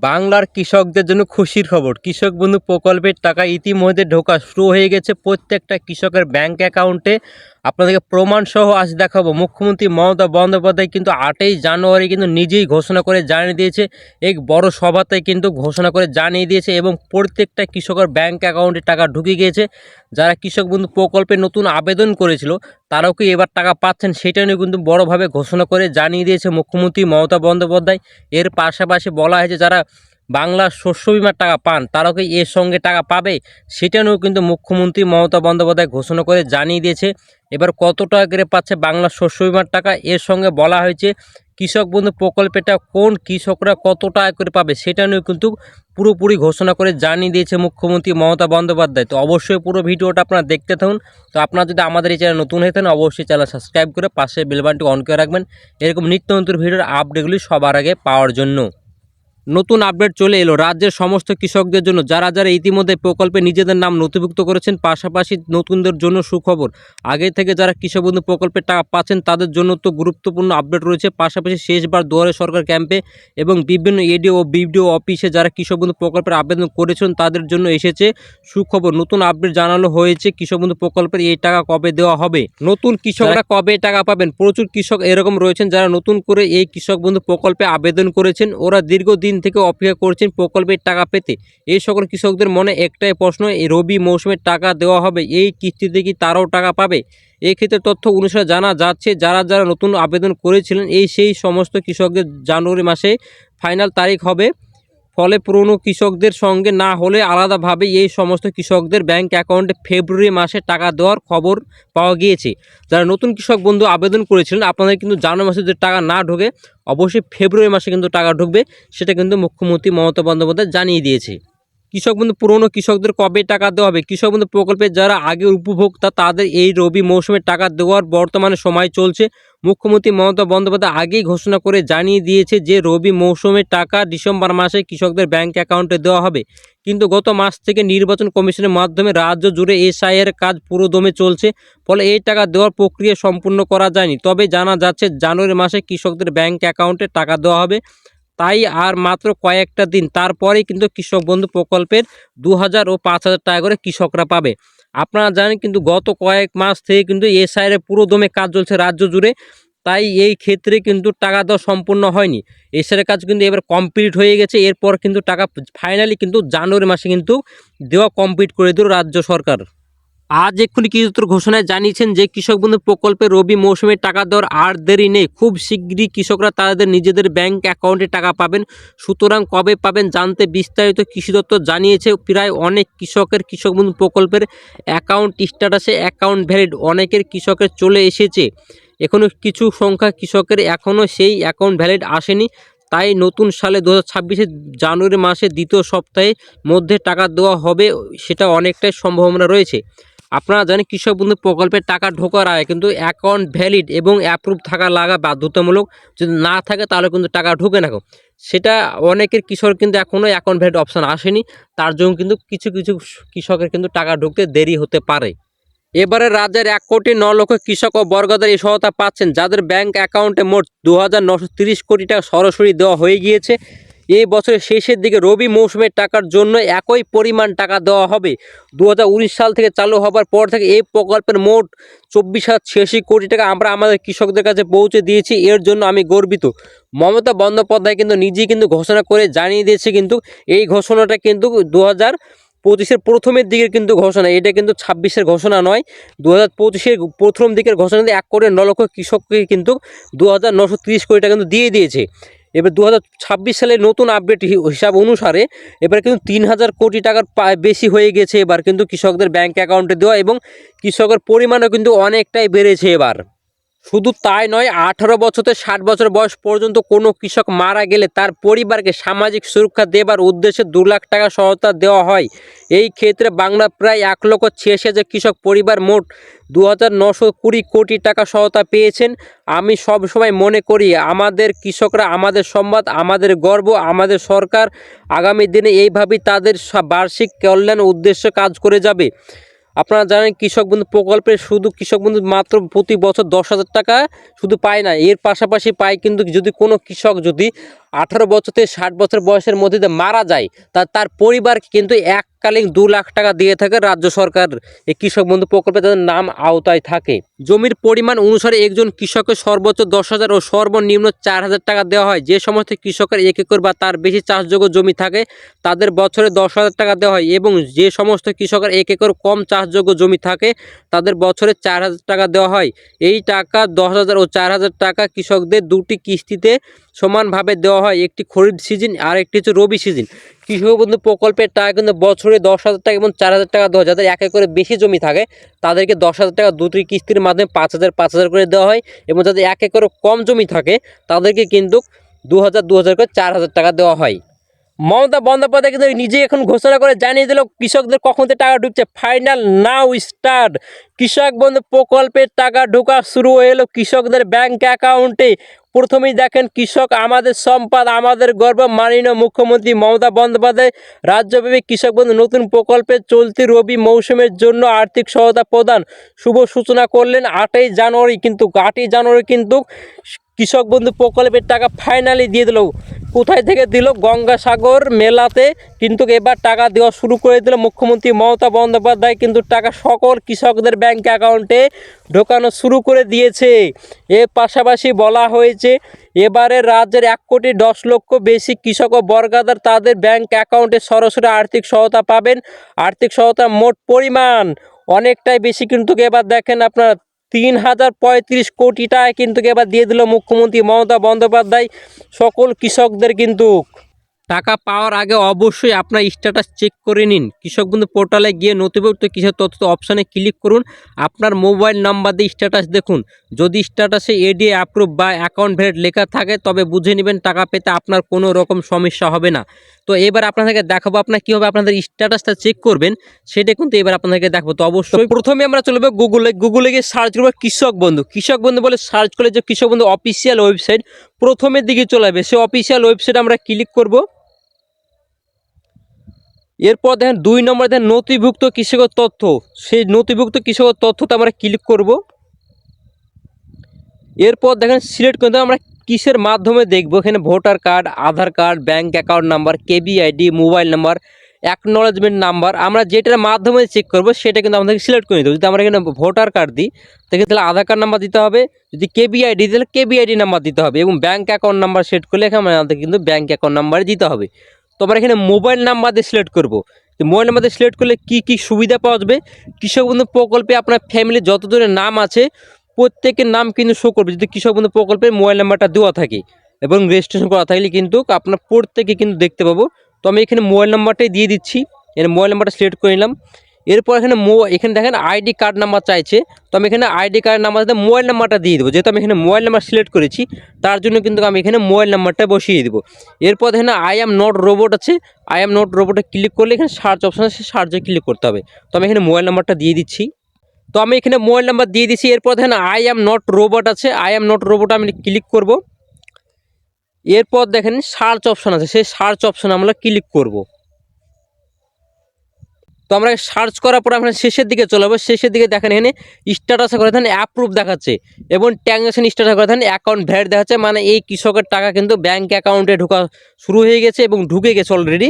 বাংলার কৃষকদের জন্য খুশির খবর। কৃষক বন্ধু প্রকল্পের টাকা ইতিমধ্যে ঢোকা শুরু হয়ে গেছে প্রত্যেকটা কৃষকের ব্যাংক অ্যাকাউন্টে। আপনাদেরকে প্রমাণ সহ আজ দেখাবো। মুখ্যমন্ত্রী মমতা বন্দ্যোপাধ্যায় কিন্তু 8ই জানুয়ারি কিন্তু নিজেই ঘোষণা করে জানিয়ে দিয়েছে, এক বড় সভাতে কিন্তু ঘোষণা করে জানিয়ে দিয়েছে এবং প্রত্যেকটা কৃষকের ব্যাংক অ্যাকাউন্টে টাকা ঢুকে গিয়েছে। যারা কৃষক বন্ধু প্রকল্পে নতুন আবেদন করেছিল তারাও কি এবার টাকা পাচ্ছেন সেটা নিয়ে কিন্তু বড়োভাবে ঘোষণা করে জানিয়ে দিয়েছে মুখ্যমন্ত্রী মমতা বন্দ্যোপাধ্যায়। এর পাশাপাশি বলা হয়েছে যারা বাংলা শস্য বিমার টাকা পান তারাও কি এর সঙ্গে টাকা পাবে সেটা নিয়েও কিন্তু মুখ্যমন্ত্রী মমতা বন্দ্যোপাধ্যায় ঘোষণা করে জানিয়ে দিয়েছে। এবার কত টাকা করে পাচ্ছে বাংলা শস্য বিমার টাকা, এর সঙ্গে বলা হয়েছে কৃষক বন্ধু প্রকল্পটা কোন কৃষকরা কত টাকা করে পাবে সেটা নিয়েও কিন্তু পুরোপুরি ঘোষণা করে জানিয়ে দিয়েছে মুখ্যমন্ত্রী মমতা বন্দ্যোপাধ্যায়। তো অবশ্যই পুরো ভিডিওটা আপনারা দেখতে থাকুন। তো আপনারা যদি আমাদের এই চ্যানেল নতুন হয়ে থাকেন অবশ্যই চ্যানেল সাবস্ক্রাইব করে পাশে বেল বাটনটি অন করে রাখবেন এরকম নিত্য নতুন ভিডিওর আপডেটগুলি সবার আগে পাওয়ার জন্য। নতুন আপডেট চলে এলো রাজ্যের সমস্ত কৃষকদের জন্য, যারা যারা ইতিমধ্যে প্রকল্পে নিজেদের নাম নথিভুক্ত করেছেন। পাশাপাশি নতুনদের জন্য সুখবর, আগে থেকে যারা কৃষক বন্ধু প্রকল্পের টাকা পাচ্ছেন তাদের জন্য তো গুরুত্বপূর্ণ আপডেট রয়েছে। পাশাপাশি শেষবার দুয়ারে সরকার ক্যাম্পে এবং বিভিন্ন এডিও ও বিডিও অফিসে যারা কৃষক বন্ধু প্রকল্পের আবেদন করেছেন তাদের জন্য এসেছে সুখবর। নতুন আপডেট জানানো হয়েছে কৃষক বন্ধু প্রকল্পের এই টাকা কবে দেওয়া হবে, নতুন কৃষকরা কবে টাকা পাবেন। প্রচুর কৃষক এরকম রয়েছেন যারা নতুন করে এই কৃষক বন্ধু প্রকল্পে আবেদন করেছেন, ওরা দীর্ঘদিন থেকে অপেক্ষা করছেন প্রকল্পের টাকা পেতে। এই সকল কৃষকদের মনে একটাই প্রশ্ন, এই রবি মৌসুমের টাকা দেওয়া হবে, এই কিস্তিতে কি তারাও টাকা পাবে? এই ক্ষেত্রে তথ্য অনুসারে জানা যাচ্ছে যারা যারা নতুন আবেদন করেছিলেন সেই সমস্ত কৃষকদের জানুয়ারি মাসে ফাইনাল তারিখ হবে। ফলে পুরনো কৃষকদের সঙ্গে না হলে আলাদাভাবে এই সমস্ত কৃষকদের ব্যাংক অ্যাকাউন্টে ফেব্রুয়ারি মাসে টাকা দেওয়ার খবর পাওয়া গিয়েছে। যারা নতুন কৃষক বন্ধু আবেদন করেছিলেন আপনাদের কিন্তু জানুয়ারি মাসে যদি টাকা না ঢোকে অবশ্যই ফেব্রুয়ারি মাসে কিন্তু টাকা ঢুকবে, সেটা কিন্তু মুখ্যমন্ত্রী মমতা বন্দ্যোপাধ্যায় জানিয়ে দিয়েছে। কৃষক বন্ধু পুরনো কৃষকদের কবে টাকা দেওয়া হবে? কৃষক বন্ধু প্রকল্পের যারা আগের উপভোক্তা তাদের এই রবি মৌসুমে টাকা দেওয়ার বর্তমানে সময় চলছে। মুখ্যমন্ত্রী মমতা বন্দ্যোপাধ্যায় আগেই ঘোষণা করে জানিয়ে দিয়েছে যে রবি মৌসুমের টাকা ডিসেম্বর মাসে কৃষকদের ব্যাংক অ্যাকাউন্টে দেওয়া হবে। কিন্তু গত মাস থেকে নির্বাচন কমিশনের মাধ্যমে রাজ্য জুড়ে এসআইয়ের কাজ পুরোদমে চলছে, ফলে এই টাকা দেওয়ার প্রক্রিয়া সম্পূর্ণ করা যায়নি। তবে জানা যাচ্ছে জানুয়ারি মাসে কৃষকদের ব্যাংক অ্যাকাউন্টে টাকা দেওয়া হবে। তাই আর মাত্র কয়েকটা দিন তারপরেই কিন্তু কৃষক বন্ধু প্রকল্পের 2000 ও 5000 টাকা করে কৃষকরা পাবে। আপনারা জানেন কিন্তু গত কয়েক মাস থেকে কিন্তু এসআইয়ের পুরোদমে কাজ চলছে রাজ্য জুড়ে, তাই এই ক্ষেত্রে কিন্তু টাকা দেওয়া সম্পূর্ণ হয়নি। এসআইয়ের কাজ কিন্তু এবার কমপ্লিট হয়ে গেছে, এরপর কিন্তু টাকা ফাইনালি কিন্তু জানুয়ারি মাসে কিন্তু দেওয়া কমপ্লিট করে দিল রাজ্য সরকার। আজ এক্ষুনি কৃষি দপ্তর ঘোষণায় জানিয়েছেন যে কৃষক বন্ধু প্রকল্পে রবি মৌসুমে টাকা দেওয়ার আর দেরি নেই, খুব শীঘ্রই কৃষকরা তাদের নিজেদের ব্যাংক অ্যাকাউন্টে টাকা পাবেন। সুতরাং কবে পাবেন জানতে বিস্তারিত কৃষি দপ্তর জানিয়েছে প্রায় অনেক কৃষকের কৃষক বন্ধু প্রকল্পের অ্যাকাউন্ট স্ট্যাটাসে অ্যাকাউন্ট ভ্যালিড, অনেকের কৃষকের চলে এসেছে, এখনও কিছু সংখ্যা কৃষকের এখনও সেই অ্যাকাউন্ট ভ্যালিড আসেনি। তাই নতুন সালে 2026 জানুয়ারি মাসে দ্বিতীয় সপ্তাহের মধ্যে টাকা দেওয়া হবে, সেটা অনেকটাই সম্ভাবনা রয়েছে। আপনারা জানেন কৃষক বন্ধু প্রকল্পের টাকা ঢোকার আগে কিন্তু অ্যাকাউন্ট ভ্যালিড এবং অ্যাপ্রুভ থাকা লাগা বাধ্যতামূলক, যদি না থাকে তাহলে কিন্তু টাকা ঢুকে না। সেটা অনেকের কৃষক কিন্তু এখনও অ্যাকাউন্ট ভ্যালিড অপশান আসেনি, তার জন্য কিন্তু কিছু কিছু কৃষকের কিন্তু টাকা ঢুকতে দেরি হতে পারে। এবারে রাজ্যের 1,09,00,000 কৃষক ও বর্গদের এই সহায়তা পাচ্ছেন, যাদের ব্যাংক অ্যাকাউন্টে মোট 2,930 কোটি টাকা সরাসরি দেওয়া হয়ে গিয়েছে। এই বছরের শেষের দিকে রবি মৌসুমের টাকার জন্য একই পরিমাণ টাকা দেওয়া হবে। 2019 সাল থেকে চালু হবার পর থেকে এই প্রকল্পের মোট 24,086 কোটি টাকা আমরা আমাদের কৃষকদের কাছে পৌঁছে দিয়েছি, এর জন্য আমি গর্বিত। মমতা বন্দ্যোপাধ্যায় কিন্তু নিজেই কিন্তু ঘোষণা করে জানিয়ে দিয়েছে, কিন্তু এই ঘোষণাটা কিন্তু 2025 প্রথমের দিকের কিন্তু ঘোষণা, এটা কিন্তু 26 ঘোষণা নয়। 2025 প্রথম দিকের ঘোষণা দিয়ে 1,09,00,000 কৃষককে কিন্তু 2,930 কোটি টাকা কিন্তু দিয়ে দিয়েছে। এবার 2026 সালের নতুন আপডেট হিসাব অনুসারে এবার কিন্তু 3,000 কোটি টাকার বেশি হয়ে গেছে এবার কিন্তু কৃষকদের ব্যাংক অ্যাকাউন্টে দেওয়া, এবং কৃষকের পরিমাণও কিন্তু অনেকটাই বেড়েছে এবার। শুধু তাই নয়, 18 বছর থেকে 60 বছর বয়স পর্যন্ত কোনো কৃষক মারা গেলে তার পরিবারকে সামাজিক সুরক্ষা দেবার উদ্দেশ্যে 2 লাখ টাকা সহায়তা দেওয়া হয়। এই ক্ষেত্রে বাংলা প্রায় 1,86,000 কৃষক পরিবার মোট 2,920 কোটি টাকা সহায়তা পেয়েছেন। আমি সব সময় মনে করি আমাদের কৃষকরা আমাদের সম্পদ, আমাদের গর্ব, আমাদের সরকার আগামী দিনে এইভাবেই তাদের বার্ষিক কল্যাণ উদ্দেশ্যে কাজ করে যাবে। আপনারা জানেন কৃষক বন্ধু প্রকল্পে শুধু কৃষক বন্ধু মাত্র প্রতি বছর 10,000 টাকা শুধু পায় না, এর পাশাপাশি পায় কিন্তু যদি কোনো কৃষক যদি 18 বছর থেকে 60 বছর বয়সের মধ্যে দিয়ে মারা যায় তার পরিবারকে কিন্তু এককালীন 2 লাখ টাকা দিয়ে থাকে রাজ্য সরকার। এই কৃষক বন্ধু প্রকল্পে তাদের নাম আওতায় থাকে। জমির পরিমাণ অনুসারে একজন কৃষকের সর্বোচ্চ 10,000 ও সর্বনিম্ন 4,000 টাকা দেওয়া হয়। যে সমস্ত কৃষকের 1 একর বা তার বেশি চাষযোগ্য জমি থাকে তাদের বছরে 10,000 টাকা দেওয়া হয়, এবং যে সমস্ত কৃষকের 1 একর কম চাষযোগ্য জমি থাকে তাদের বছরে 4,000 টাকা দেওয়া হয়। এই টাকা 10,000 ও 4,000 টাকা কৃষকদের দুটি কিস্তিতে সমানভাবে দেওয়া হয়, একটি খরিফ সিজন আর একটি হচ্ছে রবি সিজন। কৃষক বন্ধু প্রকল্পের টাকা কিন্তু বছরে 10,000 টাকা এবং 4,000 টাকা দেওয়া হয়। যাদের 1 একরে বেশি জমি থাকে তাদেরকে 10,000 টাকা দুটি কিস্তির মাধ্যমে 5,000 করে দেওয়া হয়, এবং যাদের 1 একরে কম জমি থাকে তাদেরকে কিন্তু 2,000 করে 4,000 টাকা দেওয়া হয়। মমতা বন্দ্যোপাধ্যায় কিন্তু নিজে এখন ঘোষণা করে জানিয়ে দিল কৃষকদের কখন থেকে টাকা ঢুকছে। ফাইনাল নাও স্টার্ট, কৃষক বন্ধু প্রকল্পের টাকা ঢোকা শুরু হয়ে এলো কৃষকদের ব্যাংক অ্যাকাউন্টে। প্রথমেই দেখেন, কৃষক আমাদের সম্পদ, আমাদের গর্ব। মাননীয় মুখ্যমন্ত্রী মমতা বন্দ্যোপাধ্যায় রাজ্যব্যাপী কৃষক বন্ধু নতুন প্রকল্পের চলতি রবি মৌসুমের জন্য আর্থিক সহায়তা প্রদান শুভ সূচনা করলেন 8ই জানুয়ারি। কিন্তু 8ই জানুয়ারি কিন্তু কৃষক বন্ধু প্রকল্পের টাকা ফাইনালি দিয়ে দিল। কোথায় থেকে দিল? গঙ্গাসাগর মেলাতে কিন্তু এবার টাকা দেওয়া শুরু করে দিল মুখ্যমন্ত্রী মমতা বন্দ্যোপাধ্যায়। কিন্তু টাকা সকল কৃষকদের ব্যাংক অ্যাকাউন্টে ঢোকানো শুরু করে দিয়েছে। এর পাশাপাশি বলা হয়েছে এবারে রাজ্যের 1,10,00,000 বেশি কৃষক ও বর্গাদার তাদের ব্যাংক অ্যাকাউন্টে সরাসরি আর্থিক সহায়তা পাবেন। আর্থিক সহায়তার মোট পরিমাণ অনেকটাই বেশি, কিন্তু এবার দেখেন আপনার 3,035 কোটি টাকা কিন্তু এবার দিয়ে দিল মুখ্যমন্ত্রী মমতা বন্দ্যোপাধ্যায় সকল কৃষকদের। কিন্তু টাকা পাওয়ার আগে অবশ্যই আপনার স্ট্যাটাস চেক করে নিন। কৃষক বন্ধু পোর্টালে গিয়ে নথিভুক্ত কৃষক তথ্য অপশানে ক্লিক করুন, আপনার মোবাইল নাম্বার দিয়ে স্ট্যাটাস দেখুন। যদি স্ট্যাটাসে এডি অ্যাপ্রুভ বা অ্যাকাউন্ট ভ্যালিড লেখা থাকে তবে বুঝে নেবেন টাকা পেতে আপনার কোনো রকম সমস্যা হবে না। তো এবার আপনাদেরকে দেখাবো আপনার কীভাবে আপনাদের স্ট্যাটাসটা চেক করবেন, সেটা কিন্তু এবার আপনাদেরকে দেখাবো। তো অবশ্যই প্রথমে আমরা চলবে গুগলে গিয়ে সার্চ করবো কৃষক বন্ধু। কৃষক বন্ধু বলে সার্চ করলে যে কৃষক বন্ধু অফিসিয়াল ওয়েবসাইট প্রথমের দিকে চলে আসবে, সেই অফিসিয়াল ওয়েবসাইট আমরা ক্লিক করব। এরপর দেখেন 2 নম্বরে দেখেন নথিভুক্ত কৃষকের তথ্য, সেই নথিভুক্ত কৃষকের তথ্যতে আমরা ক্লিক করব। এরপর দেখেন সিলেক্ট করতে আমরা কিসের মাধ্যমে দেখব, এখানে voter card, Aadhaar card, bank account number, কেবিআইডি, মোবাইল নাম্বার, অ্যাকনোলেজমেন্ট নাম্বার। আমরা যেটার মাধ্যমে চেক করব সেটা কিন্তু আমাদেরকে সিলেক্ট করে নিতে হবে। যদি আমরা এখানে ভোটার কার্ড দিই তাহলে আধার কার্ড নাম্বার দিতে হবে, যদি কেবিআইডি তাহলে কেবিআইডি নাম্বার দিতে হবে, এবং ব্যাঙ্ক অ্যাকাউন্ট নাম্বার সেট করলে এখানে আমাদের কিন্তু ব্যাঙ্ক অ্যাকাউন্ট নাম্বার দিতে হবে। তো আমরা এখানে মোবাইল নাম্বার দিয়ে সিলেক্ট করব। মোবাইল নাম্বার দিয়ে সিলেক্ট করলে কী কী সুবিধা পাওয়া যাবে, কৃষক বন্ধু প্রকল্পে আপনার ফ্যামিলির যতজনের নাম আছে প্রত্যেকের নাম কিন্তু শো করবে যদি কৃষক বন্ধু প্রকল্পের মোবাইল নাম্বারটা দেওয়া থাকে এবং রেজিস্ট্রেশন করা থাকলে কিন্তু আপনার প্রত্যেকে কিন্তু দেখতে পাবো। তো আমি এখানে মোবাইল নাম্বারটাই দিয়ে দিচ্ছি, এর মোবাইল নাম্বারটা সিলেক্ট করে নিলাম। এরপর এখানে এখানে দেখেন আইডি কার্ড নাম্বার চাইছে, তো আমি এখানে আইডি কার্ড নাম্বার সাথে মোবাইল নাম্বারটা দিয়ে দেবো। যেহেতু আমি এখানে মোবাইল নাম্বার সিলেক্ট করেছি তার জন্য কিন্তু আমি এখানে মোবাইল নাম্বারটা বসিয়ে দেবো। এরপর দেখেন আই অ্যাম নট রোবট আছে, আই অ্যাম নট রোবটে ক্লিক করলে এখানে সার্চ অপশান আছে, সার্চে ক্লিক করতে হবে। তো আমি এখানে মোবাইল নাম্বারটা দিয়ে দিচ্ছি। তো আমি এখানে মোবাইল নাম্বার দিয়ে দিচ্ছি। এরপর দেখেন আই অ্যাম নট রোবট আছে, আই অ্যাম নট রোবট আমি ক্লিক করব। এরপর দেখেন সার্চ অপশান আছে, সেই সার্চ অপশানে আমরা ক্লিক করব। তো আমরা সার্চ করার পর আমরা শেষের দিকে চলে যাবো। শেষের দিকে দেখেন এখানে স্ট্যাটাসে করে দেন অ্যাপ্রুভ দেখাচ্ছে, এবং ট্রানজাকশন স্ট্যাটাস করে দেন অ্যাকাউন্ট ভ্যালিড দেখাচ্ছে, মানে এই কৃষকের টাকা কিন্তু ব্যাঙ্ক অ্যাকাউন্টে ঢোকা শুরু হয়ে গেছে এবং ঢুকে গেছে অলরেডি।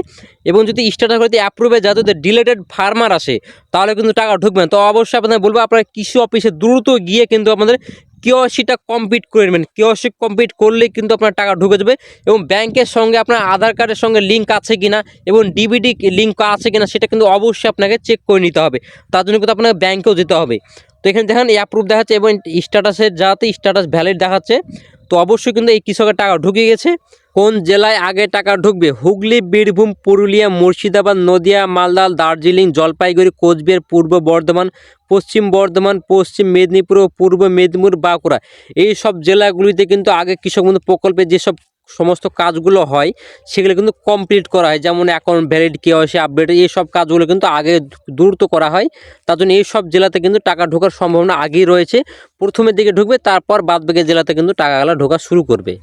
এবং যদি স্ট্যাটাস করে অ্যাপ্রুভে যাতে ডিলেটেড ফার্মার আসে তাহলে কিন্তু টাকা ঢুকবে না। তো অবশ্যই আপনাদের বলবো আপনারা কৃষি অফিসে দ্রুত গিয়ে কিন্তু আপনাদের কেওয়াইসিটা কমপ্লিট করে নেবেন। কেওয়াইসি কমপ্লিট করলেই কিন্তু আপনার টাকা ঢুকে যাবে, এবং ব্যাংকের সঙ্গে আপনার আধার কার্ডের সঙ্গে লিঙ্ক আছে কিনা এবং ডিবিডি লিঙ্ক আছে কিনা সেটা কিন্তু অবশ্যই আপনাকে চেক করে নিতে হবে। তার জন্য কিন্তু আপনাকে ব্যাংকেও যেতে হবে। তো এখানে দেখেন অ্যাপ্রুভ দেখাচ্ছে এবং স্ট্যাটাসের যাতে স্ট্যাটাস ভ্যালিড দেখাচ্ছে। তো অবশ্যই কিন্তু এই কৃষকের টাকা ঢুকে গেছে। কোন জেলায় আগে টাকা ঢুকবে? হুগলি, বীরভূম, পুরুলিয়া, মুর্শিদাবাদ, নদিয়া, মালদা, দার্জিলিং, জলপাইগুড়ি, কোচবিহার, পূর্ব বর্ধমান, পশ্চিম বর্ধমান, পশ্চিম মেদিনীপুর ও পূর্ব মেদিনীপুর, বাঁকুড়া, এই সব জেলাগুলিতে কিন্তু আগে কৃষক বন্ধু প্রকল্পে যেসব সমস্ত কাজগুলো হয় সেগুলো কিন্তু কমপ্লিট করা হয়, যেমন অ্যাকাউন্ট ভ্যালিড, কেওয়াইসি আপডেট, এই সব কাজগুলো কিন্তু আগে দ্রুত করা হয়। তার জন্য এই সব জেলাতে কিন্তু টাকা ঢোকার সম্ভাবনা আগেই রয়েছে। প্রথমের দিকে ঢুকবে, তারপর বাদবাকি জেলাতে কিন্তু টাকাগুলো ঢোকা শুরু করবে।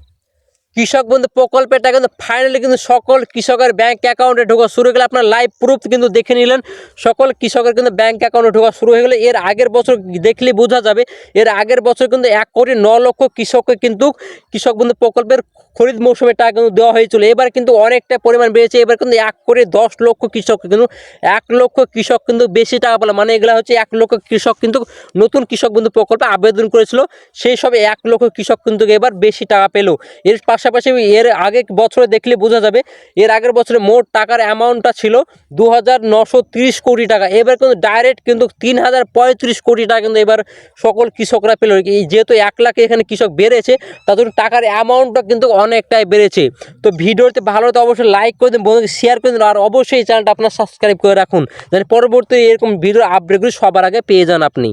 কৃষক বন্ধু প্রকল্পের টাকা কিন্তু ফাইনালি কিন্তু সকল কৃষকের ব্যাংক অ্যাকাউন্টে ঢোকা শুরু হয়ে গেলে। আপনার লাইভ প্রুফ কিন্তু দেখে নিলেন, সকল কৃষকের কিন্তু ব্যাংক অ্যাকাউন্টে ঢোকা শুরু হয়ে গেলে। এর আগের বছর দেখলে বোঝা যাবে, এর আগের বছর কিন্তু 1,09,00,000 কৃষককে কিন্তু কৃষক বন্ধু প্রকল্পের খরিদ মৌসুমে টাকা কিন্তু দেওয়া হয়েছিল। এবার কিন্তু অনেকটা পরিমাণ বেড়েছে, এবার কিন্তু 1,10,00,000 কৃষক কিন্তু 1,00,000 কৃষক কিন্তু বেশি টাকা পেল। মানে এগুলো হচ্ছে 1,00,000 কৃষক কিন্তু নতুন কৃষক বন্ধু প্রকল্পে আবেদন করেছিল, সেই সব 1,00,000 কৃষক কিন্তু এবার বেশি টাকা পেল। এর পাশাপাশি এর আগে বছরে দেখলে বোঝা যাবে, এর আগের বছরে মোট টাকার অ্যামাউন্টটা ছিল 2,930 কোটি টাকা। এবার কিন্তু ডাইরেক্ট কিন্তু 3,035 কোটি টাকা কিন্তু এবার সকল কৃষকরা পেল। যেহেতু 1 লাখ এখানে কৃষক বেড়েছে, তাদের টাকার অ্যামাউন্টটা কিন্তু অনেকটাই বেড়েছে। তো ভিডিওতে ভালো তো অবশ্যই লাইক করে দিন, বন্ধুকে শেয়ার করে দিন, আর অবশ্যই চ্যানেলটা আপনার সাবস্ক্রাইব করে রাখুন, যেন পরবর্তী এরকম ভিডিও আপডেটগুলি সবার আগে পেয়ে যান আপনি।